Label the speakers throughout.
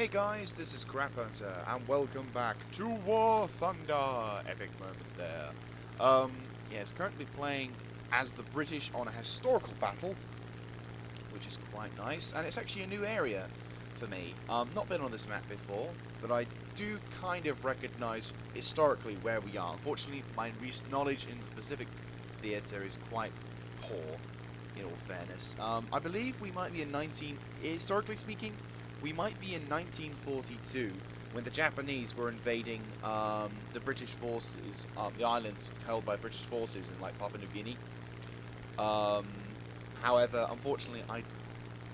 Speaker 1: Hey guys, this is Crap Hunter, and welcome back to War Thunder! Epic moment there. Yes, currently playing as the British on a historical battle, which is quite nice, and it's actually a new area for me. Not been on this map before, but I do kind of recognise historically where we are. Unfortunately, my knowledge in the Pacific Theatre is quite poor, in all fairness. I believe we might be in historically speaking, we might be in 1942, when the Japanese were invading the British forces, the islands held by British forces in like Papua New Guinea. However, unfortunately,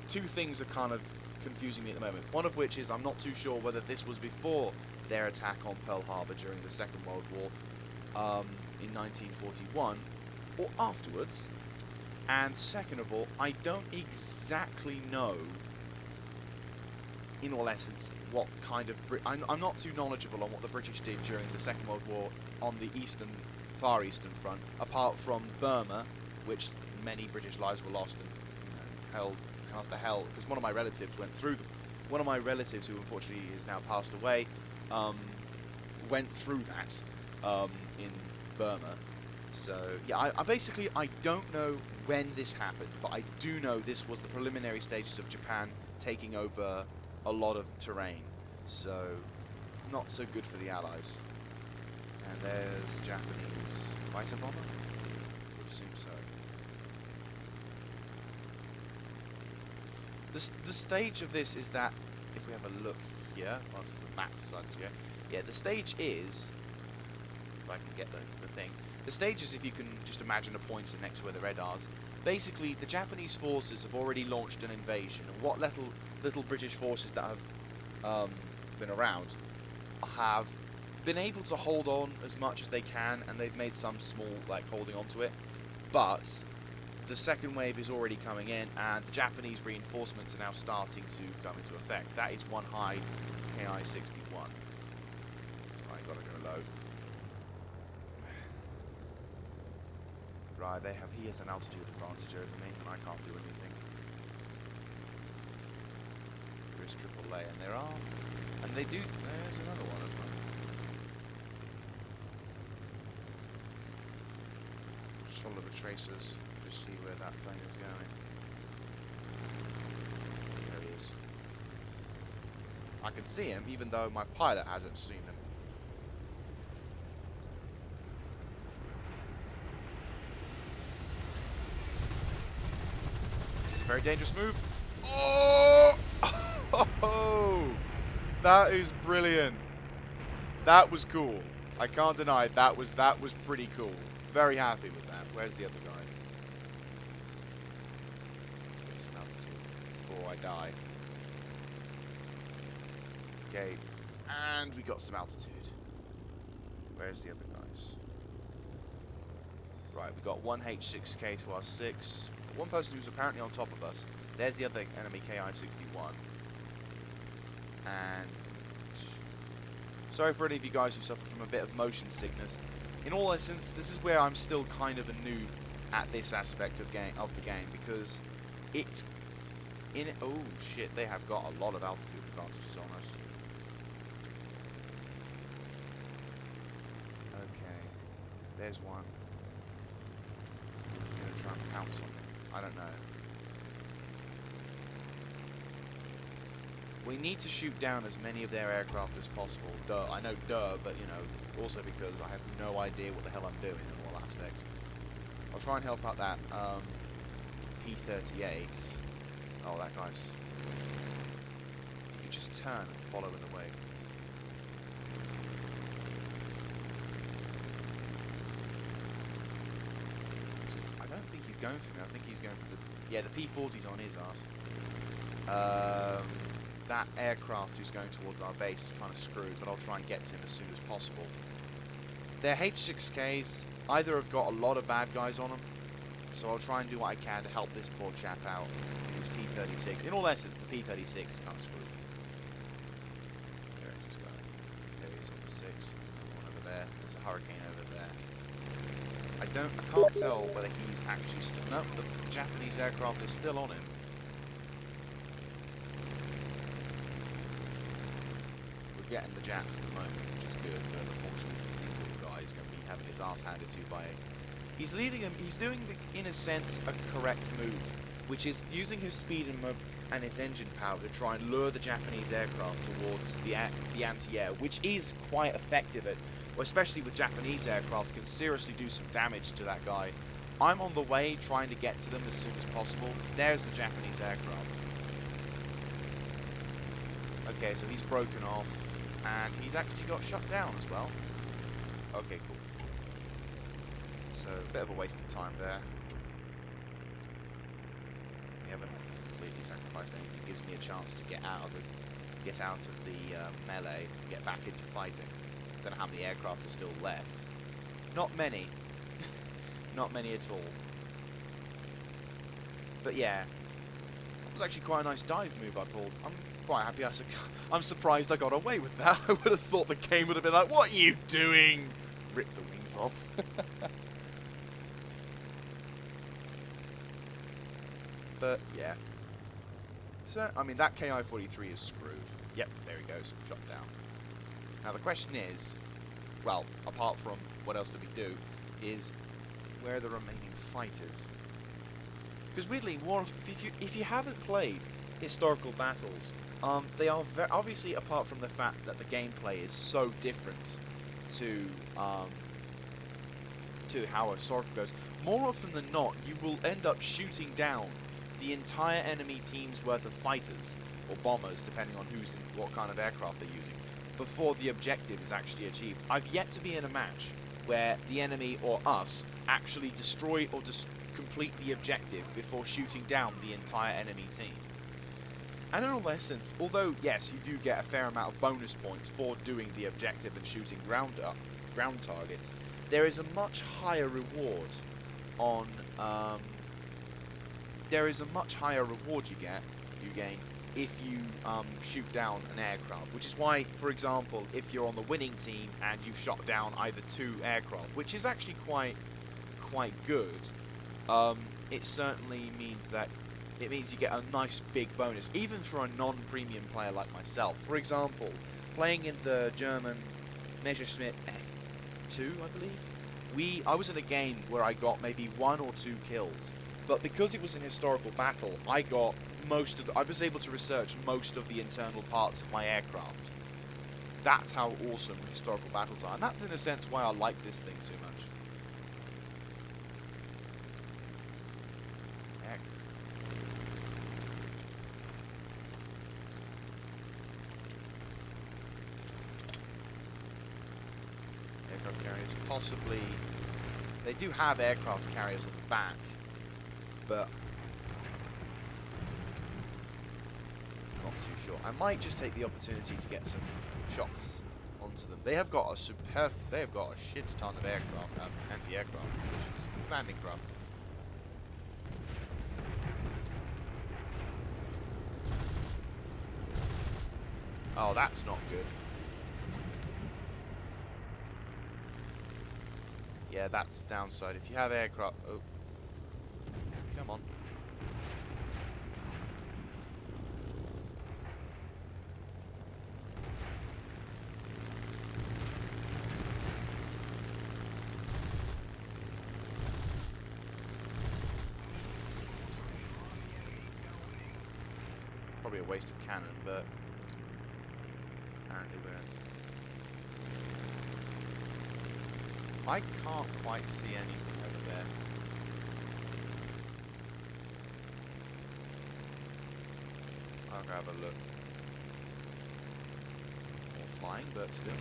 Speaker 1: two things are kind of confusing me at the moment. One of which is I'm not too sure whether this was before their attack on Pearl Harbor during the Second World War in 1941, or afterwards. And second of all, I don't exactly know, in all essence, what kind of... I'm not too knowledgeable on what the British did during the Second World War on the Far Eastern front, apart from Burma, which many British lives were lost and held after hell, because one of my relatives went through one of my relatives, who unfortunately is now passed away, went through that in Burma. So yeah, I basically don't know when this happened, but I do know this was the preliminary stages of Japan taking over a lot of terrain, so not so good for the Allies. And there's a Japanese fighter bomber. Would assume so. The stage of this is that, if we have a look here, whilst the map decides to go, yeah, the stage is, if I can get the thing, the stage is, if you can just imagine a pointer next to where the red are. Basically, the Japanese forces have already launched an invasion, and what little British forces that have been around have been able to hold on as much as they can, and they've made some small, like, holding on to it. But the second wave is already coming in, and the Japanese reinforcements are now starting to come into effect. That is one high KI-61. Right, gotta go low. Right, he has an altitude advantage over me, and I can't do anything. There is AAA, and there are, and they do. There's another one as well. Just follow the tracers, just see where that plane is going. There he is. I can see him, even though my pilot hasn't seen him. Very dangerous move. Oh! Oh! That is brilliant. That was cool. I can't deny it. That was pretty cool. Very happy with that. Where's the other guy? Let's get some altitude before I die. Okay. And we got some altitude. Where's the other guys? Right, we got one H6K to our 6. One person who's apparently on top of us. There's the other enemy KI-61. And sorry for any of you guys who suffer from a bit of motion sickness. In all essence, this is where I'm still kind of a noob at this aspect of the game, because it's in it. Oh shit! They have got a lot of altitude advantages on us. Okay, there's one. I'm gonna try and pounce on them. I don't know. We need to shoot down as many of their aircraft as possible. Duh, I know, but you know, also because I have no idea what the hell I'm doing in all aspects. I'll try and help out that P-38. Oh, that guy's... You could just turn and follow in the wake. I don't think he's going for me. I think he's going for the... Yeah, the P-40's on his arse. That aircraft who's going towards our base is kind of screwed, but I'll try and get to him as soon as possible. Their H6Ks either have got a lot of bad guys on them, so I'll try and do what I can to help this poor chap out. His P-36. In all essence, the P-36 is kind of screwed. Where is this guy? There he is on the 6. One over there. There's a Hurricane over there. I can't tell whether he's actually still... No, the Japanese aircraft is still on him. getting the Japs at the moment, which is good, but unfortunately the single guy is going to be having his ass handed to by... He's leading him, he's doing, in a sense, a correct move, which is using his speed and his engine power to try and lure the Japanese aircraft towards the anti-air, which is quite effective at, especially with Japanese aircraft, can seriously do some damage to that guy. I'm on the way trying to get to them as soon as possible. There's the Japanese aircraft. Okay, so he's broken off, and he's actually got shut down as well. Okay, cool. So, a bit of a waste of time there. We haven't completely sacrificed anything. It gives me a chance to get out of the melee, get back into fighting. Don't know how many aircraft are still left. Not many. Not many at all. But yeah, it was actually quite a nice dive move I pulled. I'm quite happy. I'm surprised I got away with that. I would have thought the game would have been like, "What are you doing?" Rip the wings off. But yeah. So I mean, that Ki-43 is screwed. Yep, there he goes, shot down. Now the question is, well, apart from what else do we do, is where are the remaining fighters? Because weirdly, if you haven't played historical battles, they are obviously, apart from the fact that the gameplay is so different to how historical goes, more often than not, you will end up shooting down the entire enemy team's worth of fighters or bombers, depending on what kind of aircraft they're using, before the objective is actually achieved. I've yet to be in a match where the enemy or us actually destroy or complete the objective before shooting down the entire enemy team. And in all essence, although yes, you do get a fair amount of bonus points for doing the objective and shooting ground targets, there is a much higher reward on you gain if you shoot down an aircraft, which is why, for example, if you're on the winning team and you've shot down either 2 aircraft, which is actually quite good, it certainly means that you get a nice big bonus, even for a non-premium player like myself. For example, playing in the German Messerschmitt F2, I believe, I was in a game where I got maybe 1 or 2 kills, but because it was an historical battle, I was able to research most of the internal parts of my aircraft. That's how awesome historical battles are, and that's in a sense why I like this thing so much. Heck. Aircraft carriers, possibly. They do have aircraft carriers on the back, but not too sure. I might just take the opportunity to get some shots onto them. They have got a shit ton of aircraft, anti-aircraft, landing craft. Oh, that's not good. Yeah, that's the downside. If you have aircraft... Oh. Come on. Probably a waste of cannon, but... apparently we're... I can't quite see anything over there. I'll go have a look. More flying, but still.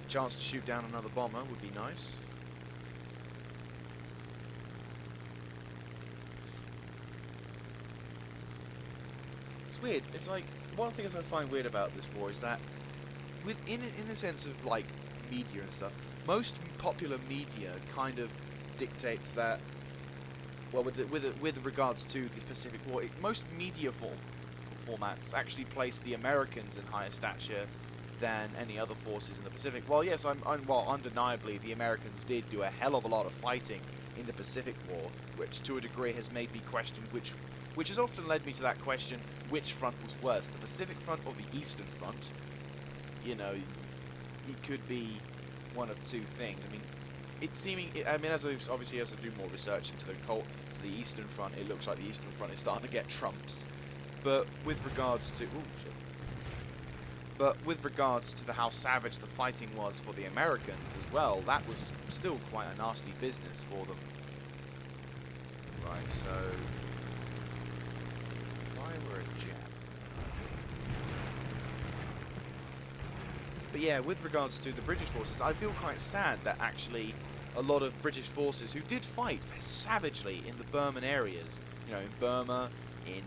Speaker 1: Chance to shoot down another bomber would be nice. It's weird. It's like, one of the things I find weird about this war is that in the sense of like media and stuff, most popular media kind of dictates that, well, with regards to the Pacific War, most media formats actually place the Americans in higher stature than any other forces in the Pacific. Well, yes, well, undeniably the Americans did do a hell of a lot of fighting in the Pacific War, which to a degree has made me question which has often led me to that question, which front was worse, the Pacific Front or the Eastern Front? You know, it could be one of two things. I mean, it's seeming, I mean, obviously as I do more research into the Eastern Front, it looks like the Eastern Front is starting to get trumps. But with regards to, how savage the fighting was for the Americans as well, that was still quite a nasty business for them. Right, so if I were a Jap. But yeah, with regards to the British forces, I feel quite sad that actually a lot of British forces who did fight savagely in the Burman areas, you know, in Burma, in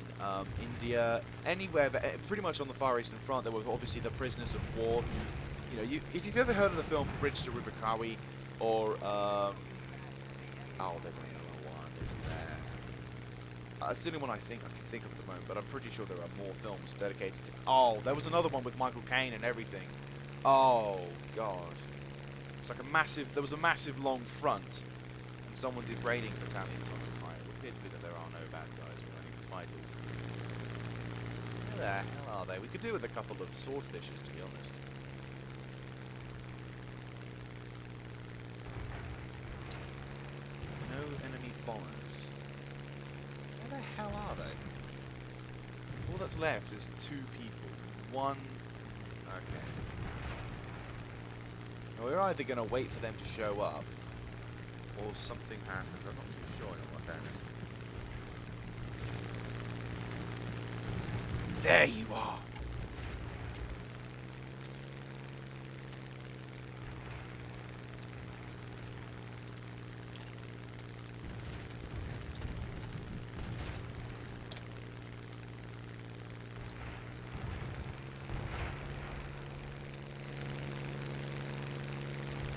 Speaker 1: India, anywhere, but pretty much on the Far Eastern Front, there were obviously the prisoners of war. You know, if you've ever heard of the film Bridge to Rubacawi, or oh, there's another one, isn't there? It's the only one I can think of at the moment, but I'm pretty sure there are more films dedicated to. Oh, there was another one with Michael Caine and everything. Oh God, it's like a massive. There was a massive long front, and someone did raiding battalions on the fire. It appears to be that there are no bad guys or any fighters. Where the hell are they? We could do with a couple of swordfishes, to be honest. No enemy bombers. Where the hell are they? All that's left is 2 people. One. Okay. Now we're either going to wait for them to show up, or something happens. I'm not too sure, in all fairness. There you are!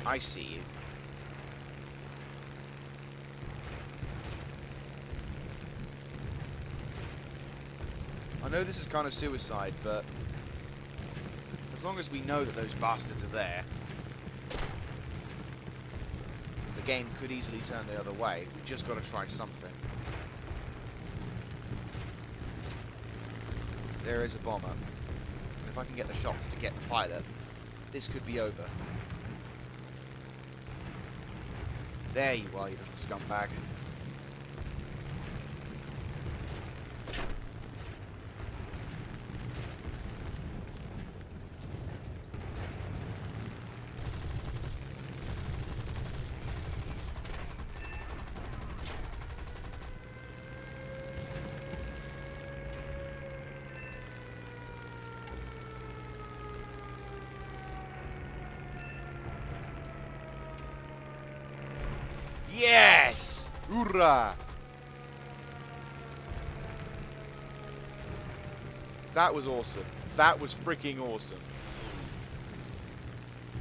Speaker 1: I see you. I know this is kind of suicide, but as long as we know that those bastards are there, the game could easily turn the other way. We've just got to try something. There is a bomber. And if I can get the shots to get the pilot, this could be over. There you are, you little scumbag. Yes! Hoorah! That was awesome. That was freaking awesome.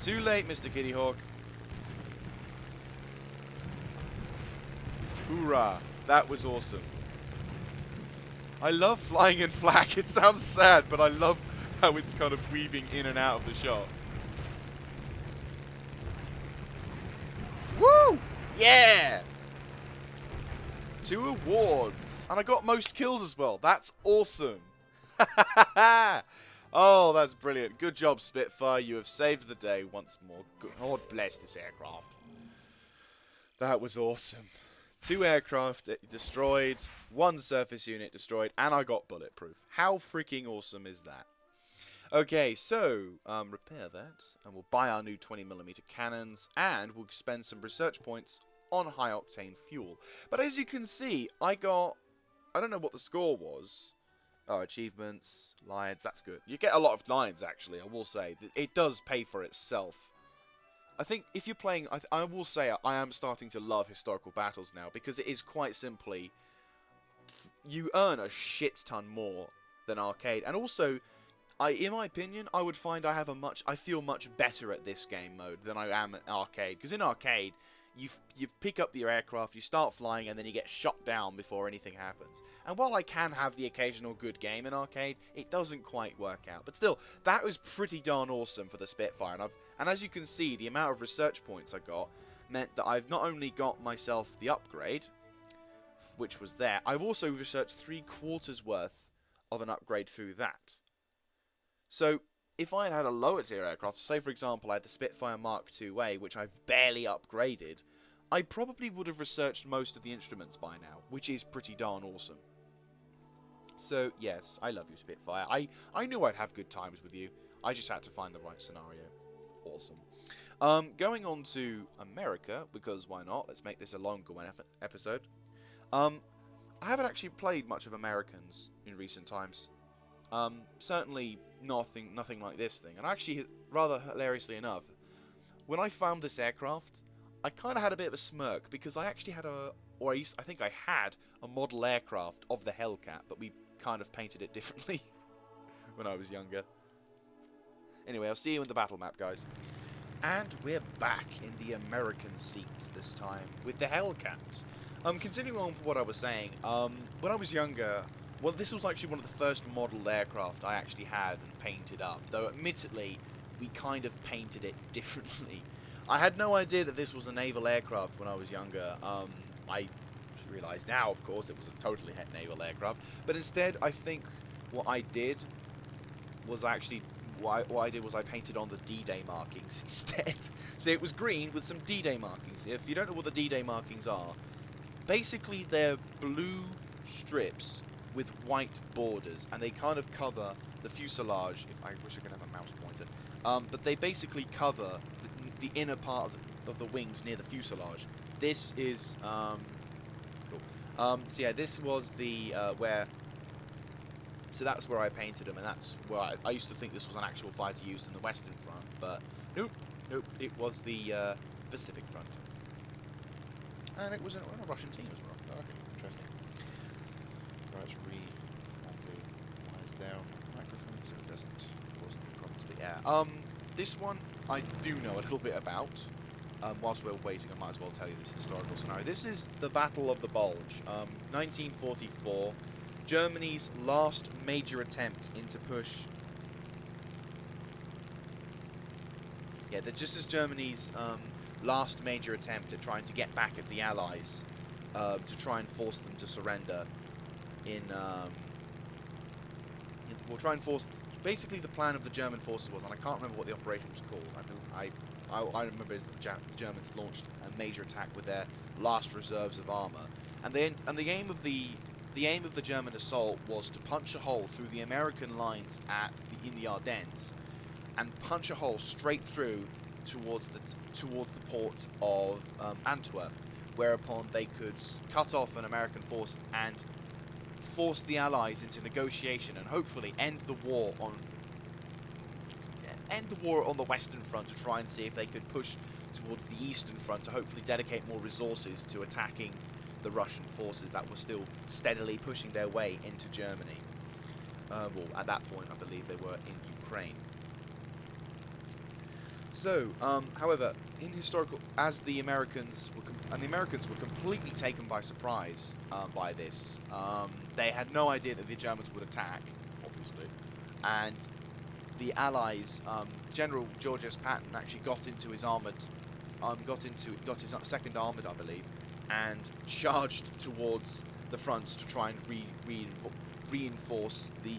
Speaker 1: Too late, Mr. Kitty Hawk. Hoorah! That was awesome. I love flying in flak. It sounds sad, but I love how it's kind of weaving in and out of the shots. Woo! Yeah! 2 awards. And I got most kills as well. That's awesome. Oh, that's brilliant. Good job, Spitfire. You have saved the day once more. God bless this aircraft. That was awesome. 2 aircraft destroyed, 1 surface unit destroyed, and I got bulletproof. How freaking awesome is that? Okay, so, repair that, and we'll buy our new 20mm cannons, and we'll spend some research points on high-octane fuel. But as you can see, I don't know what the score was. Oh, achievements, lines, that's good. You get a lot of lines, actually, I will say. It does pay for itself. I think if you're playing, I will say I am starting to love historical battles now, because it is quite simply, you earn a shit ton more than arcade, and also, in my opinion, I would find I feel much better at this game mode than I am at arcade. Because in arcade, you pick up your aircraft, you start flying, and then you get shot down before anything happens. And while I can have the occasional good game in arcade, it doesn't quite work out. But still, that was pretty darn awesome for the Spitfire. And as you can see, the amount of research points I got meant that I've not only got myself the upgrade, which was there, I've also researched 3/4 worth of an upgrade through that. So, if I had had a lower tier aircraft, say for example I had the Spitfire Mark IIA, which I've barely upgraded, I probably would have researched most of the instruments by now, which is pretty darn awesome. So, yes, I love you, Spitfire. I knew I'd have good times with you. I just had to find the right scenario. Awesome. Going on to America, because why not? Let's make this a longer one episode. I haven't actually played much of Americans in recent times. Certainly nothing like this thing. And actually, rather hilariously enough, when I found this aircraft, I kind of had a bit of a smirk, because I actually had I think I had a model aircraft of the Hellcat, but we kind of painted it differently when I was younger. Anyway, I'll see you in the battle map, guys. And we're back in the American seats this time with the Hellcat. Continuing on from what I was saying, when I was younger, well, this was actually one of the first model aircraft I actually had and painted up, though admittedly, we kind of painted it differently. I had no idea that this was a naval aircraft when I was younger. I realise now, of course, it was a totally naval aircraft, but instead, I think what I did was actually what I did was I painted on the D-Day markings instead. So it was green with some D-Day markings. If you don't know what the D-Day markings are, basically they're blue strips with white borders, and they kind of cover the fuselage. If I wish I could have a mouse pointer, but they basically cover the inner part of the wings near the fuselage. This is cool. So yeah, this was the where. So that's where I painted them, and that's where I used to think this was an actual fighter used in the Western Front, but nope, it was the Pacific Front. And it was in a Russian team as well. Oh, okay, interesting. Right, why is there on the microphone so it wasn't promptly yeah. This one I do know a little bit about. Whilst we're waiting, I might as well tell you this historical scenario. This is the Battle of the Bulge, 1944. Germany's last major attempt into push. Yeah, just as Germany's last major attempt at trying to get back at the Allies, to try and force them to surrender. We'll try and force. Basically, the plan of the German forces was, and I can't remember what the operation was called. I remember is that the Germans launched a major attack with their last reserves of armor, and the aim of the German assault was to punch a hole through the American lines in the Ardennes, and punch a hole straight through towards the port of Antwerp, whereupon they could cut off an American force and force the Allies into negotiation and hopefully end the war on the Western Front, to try and see if they could push towards the Eastern Front to hopefully dedicate more resources to attacking the Russian forces that were still steadily pushing their way into Germany. Well, at that point, I believe they were in Ukraine. So, however, in historical, as the Americans were completely taken by surprise by this. They had no idea that the Germans would attack, obviously, and the Allies, General George S. Patton actually got into his armoured, got his second armoured, I believe, and charged towards the fronts to try and reinforce the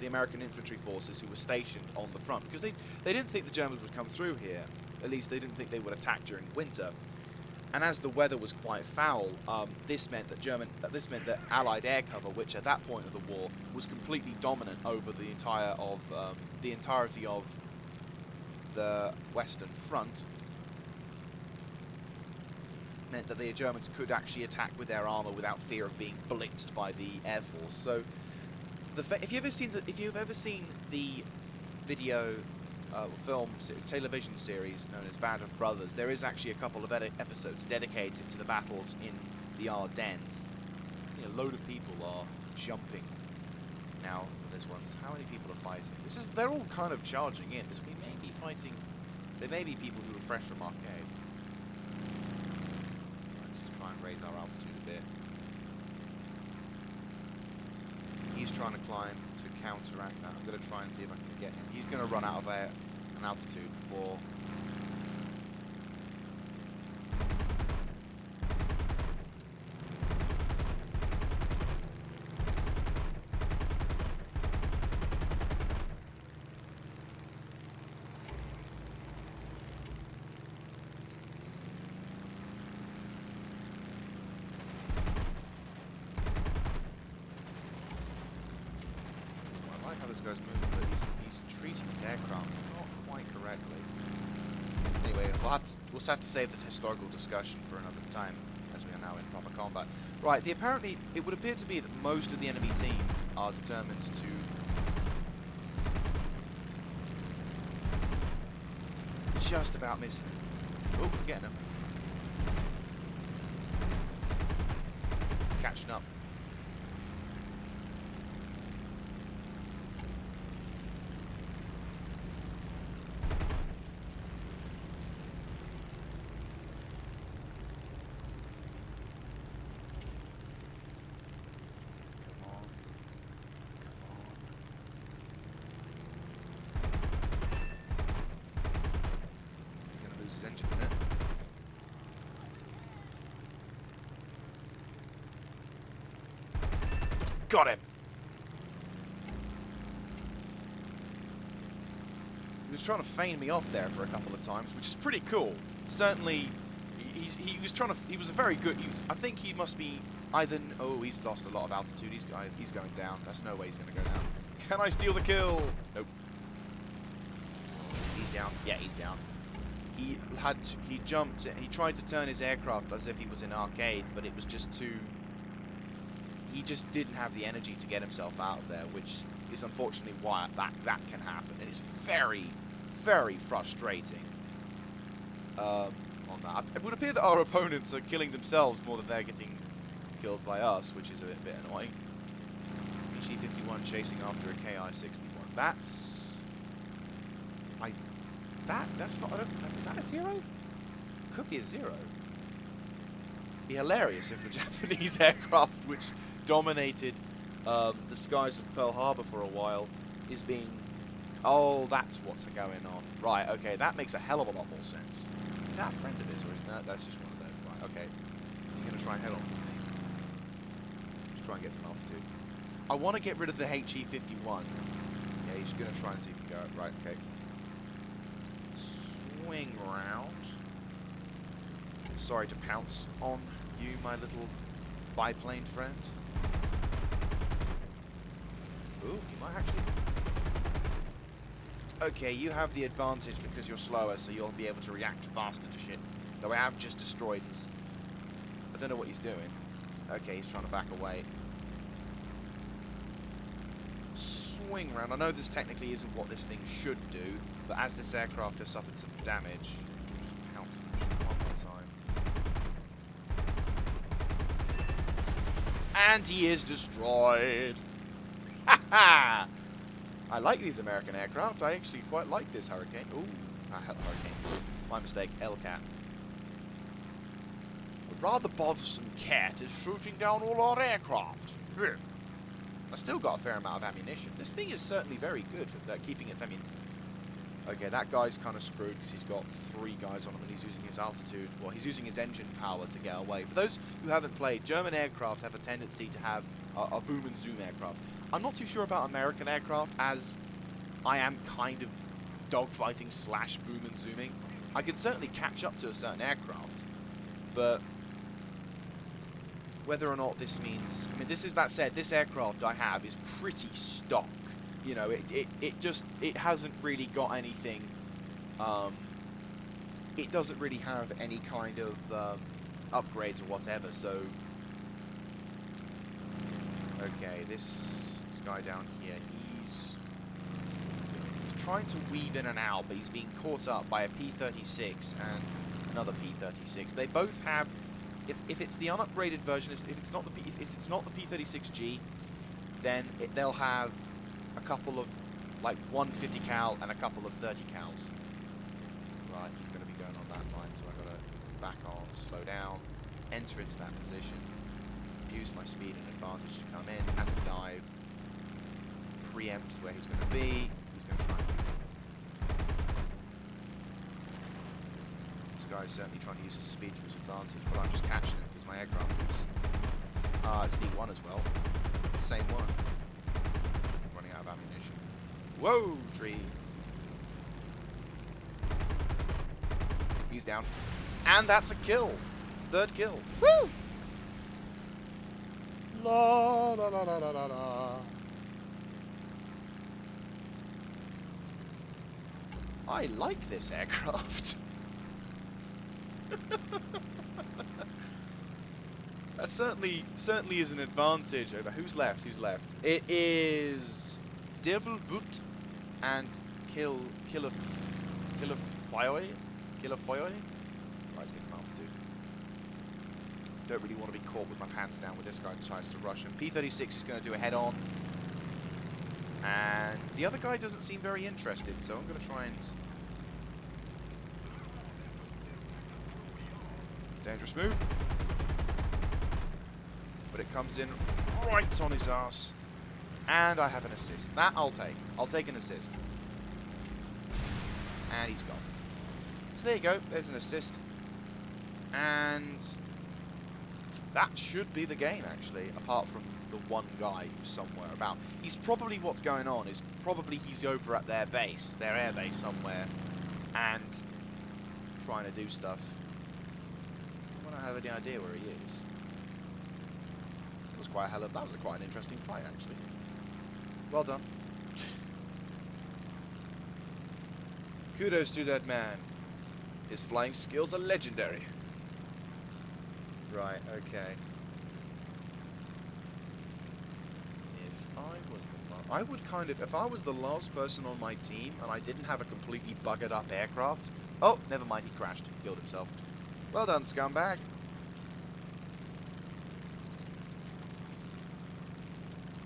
Speaker 1: American infantry forces who were stationed on the front, because they didn't think the Germans would come through here. At least they didn't think they would attack during winter. And as the weather was quite foul, this meant that Allied air cover, which at that point of the war was completely dominant over the entirety of the Western Front, meant that the Germans could actually attack with their armor without fear of being blitzed by the Air Force. So, if you've ever seen the video. Television series known as Band of Brothers, there is actually a couple of episodes dedicated to the battles in the Ardennes. A load of people are jumping now for this one. How many people are fighting? They're all kind of charging in. We may be fighting. There may be people who are fresh from arcade. Let's try and raise our altitude a bit. He's trying to climb to counteract that. I'm going to try and see if I can get him. He's going to run out of an altitude before. I like how this guy's moving, but he's treating his aircraft not quite correctly. Anyway, we'll have to save the historical discussion for another time, as we are now in proper combat. Right, apparently, it would appear to be that most of the enemy team are determined to just about missing him. Oh, we're getting him. Catching up. Got him! He was trying to feign me off there for a couple of times, which is pretty cool. Certainly, he was trying to. He was a very good. I think he must be either. Oh, he's lost a lot of altitude. He's going down. There's no way he's going to go down. Can I steal the kill? Nope. He's down. Yeah, he's down. He jumped. He tried to turn his aircraft as if he was in arcade, but it was just too. He just didn't have the energy to get himself out of there, which is unfortunately why that can happen. And it's very, very frustrating on that. It would appear that our opponents are killing themselves more than they're getting killed by us, which is a bit annoying. HE-51 chasing after a KI-61. That's not. Is that a 0? Could be a 0. Be hilarious if the Japanese aircraft, which dominated the skies of Pearl Harbor for a while, is being... Oh, that's what's going on. Right, okay, that makes a hell of a lot more sense. Is that a friend of his, or is that... That's just one of those. Right, okay. Is he going to try and head on with me? Just try and get some altitude. I want to get rid of the HE-51. Yeah, he's going to try and see if he can go. Right, okay. Swing round. Sorry to pounce on you, my little biplane friend. Ooh, you might actually... Okay, you have the advantage because you're slower, so you'll be able to react faster to shit. Though I have just destroyed his... I don't know what he's doing. Okay, he's trying to back away. Swing round. I know this technically isn't what this thing should do, but as this aircraft has suffered some damage, just pounce him one more time. And he is destroyed. Ha ha! I like these American aircraft. I actually quite like this Hurricane. Ooh, Hurricane. My mistake, Hellcat. A rather bothersome cat is shooting down all our aircraft. I still got a fair amount of ammunition. This thing is certainly very good for keeping its ammunition. Okay, that guy's kind of screwed because he's got 3 guys on him and he's using his altitude. Well, he's using his engine power to get away. For those who haven't played, German aircraft have a tendency to have a boom and zoom aircraft. I'm not too sure about American aircraft, as I am kind of dogfighting / boom and zooming. I can certainly catch up to a certain aircraft, but whether or not this means... I mean, that said, this aircraft I have is pretty stock. You know, it hasn't really got anything, it doesn't really have any kind of upgrades or whatever, so... Okay, this guy down here, he's trying to weave in and out, but he's being caught up by a P-36 and another P-36. They both have... If it's the unupgraded version, if it's not the P-36G, then they'll have a couple of like 150 cal and a couple of 30 cals. Right, he's going to be going on that line, so I've got to back on, slow down, enter into that position, use my speed and advantage to come in as a dive, preempt where he's going to be. He's going to try and This guy's certainly trying to use his speed to his advantage, but I'm just catching him because my aircraft is... Ah, it's B1 as well. Same one. Running out of ammunition. Whoa, tree. He's down. And that's a kill. Third kill. Woo! La la la la la la la. I like this aircraft. That certainly is an advantage over... Who's left? Who's left? It is Devil Boot and Kill Foy. Let's get some altitude. Don't really want to be caught with my pants down with this guy who tries to rush him. P-36 is going to do a head-on. And the other guy doesn't seem very interested, so I'm going to try and... Dangerous move. But it comes in right on his ass. And I have an assist. That I'll take. I'll take an assist. And he's gone. So there you go. There's an assist. And that should be the game, actually, apart from the one guy who's somewhere about. He's probably, what's going on is probably he's over at their base, their air base somewhere, and trying to do stuff. I don't have any idea where he is. It was quite that was quite an interesting fight, actually. Well done. Kudos to that man. His flying skills are legendary. Right, okay. If I was if I was the last person on my team and I didn't have a completely buggered up aircraft... Oh, never mind, he crashed. Killed himself. Well done, scumbag.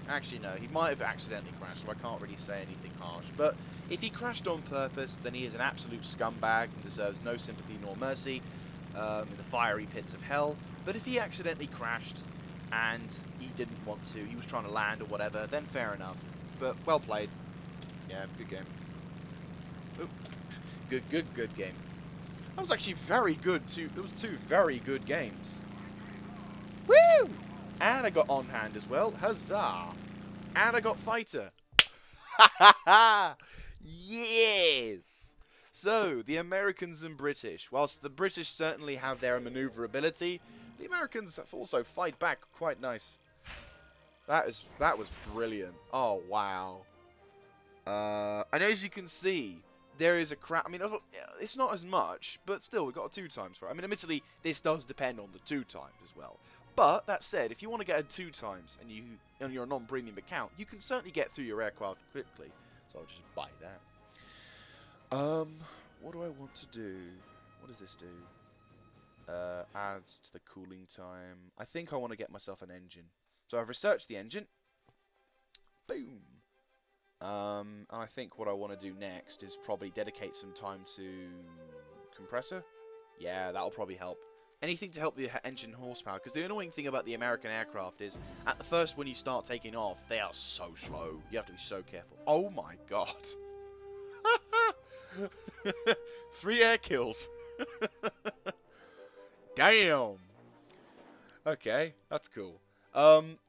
Speaker 1: Actually, no, he might have accidentally crashed, so I can't really say anything harsh. But if he crashed on purpose, then he is an absolute scumbag and deserves no sympathy nor mercy in the fiery pits of hell. But if he accidentally crashed and he didn't want to, he was trying to land or whatever, then fair enough. But well played. Yeah, good game. Ooh. Good game. That was actually very good too. It was two very good games. Woo! And I got on hand as well. Huzzah! And I got fighter. Ha ha ha! Yes! So, the Americans and British. Whilst the British certainly have their maneuverability, the Americans have also fight back quite nice. That was brilliant. Oh, wow. And as you can see, there is a crowd. I mean, it's not as much, but still, we got a 2 times for it. I mean, admittedly, this does depend on the 2 times as well. But, that said, if you want to get a 2 times and you're a non-premium account, you can certainly get through your aircraft quickly. So I'll just buy that. What do I want to do? What does this do? Adds to the cooling time. I think I want to get myself an engine. So I've researched the engine. Boom. And I think what I want to do next is probably dedicate some time to compressor. Yeah, that'll probably help. Anything to help the engine horsepower, because the annoying thing about the American aircraft is, at the first when you start taking off, they are so slow. You have to be so careful. Oh my god. 3 air kills. Damn. Okay, that's cool.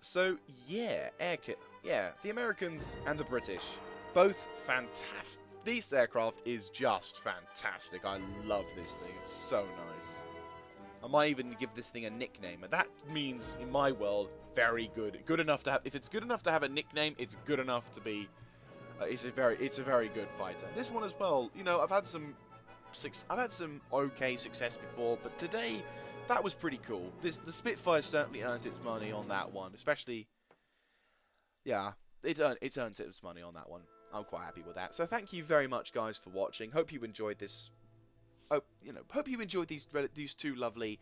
Speaker 1: So, yeah, yeah, the Americans and the British, both fantastic. This aircraft is just fantastic. I love this thing. It's so nice. I might even give this thing a nickname, and that means, in my world, very good. Good enough to have. If it's good enough to have a nickname, it's good enough to be. It's a very good fighter. This one as well. You know, I've had some okay success before, but today that was pretty cool. The Spitfire certainly earned its money on that one, especially. Yeah, it earned its money on that one. I'm quite happy with that. So thank you very much, guys, for watching. Hope you enjoyed this. Hope you enjoyed these 2 lovely,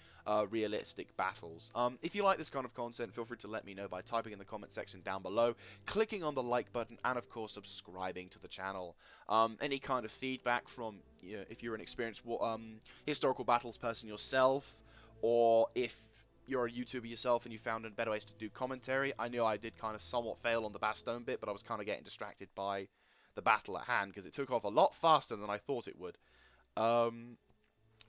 Speaker 1: realistic battles. If you like this kind of content, feel free to let me know by typing in the comment section down below, clicking on the like button, and of course subscribing to the channel. Any kind of feedback from, if you're an experienced historical battles person yourself, or if you're a YouTuber yourself and you found better ways to do commentary. I knew I did kind of somewhat fail on the Bastogne bit, but I was kind of getting distracted by the battle at hand because it took off a lot faster than I thought it would.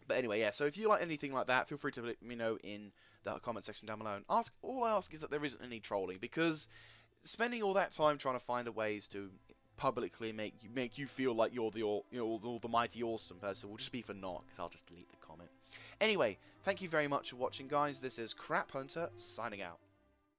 Speaker 1: But anyway, yeah, so if you like anything like that, feel free to let me know in the comment section down below. And all I ask is that there isn't any trolling, because spending all that time trying to find a ways to publicly make you feel like you're the mighty awesome person will just be for naught, because I'll just delete the comment. Anyway, thank you very much for watching, guys. This is Crap Hunter signing out.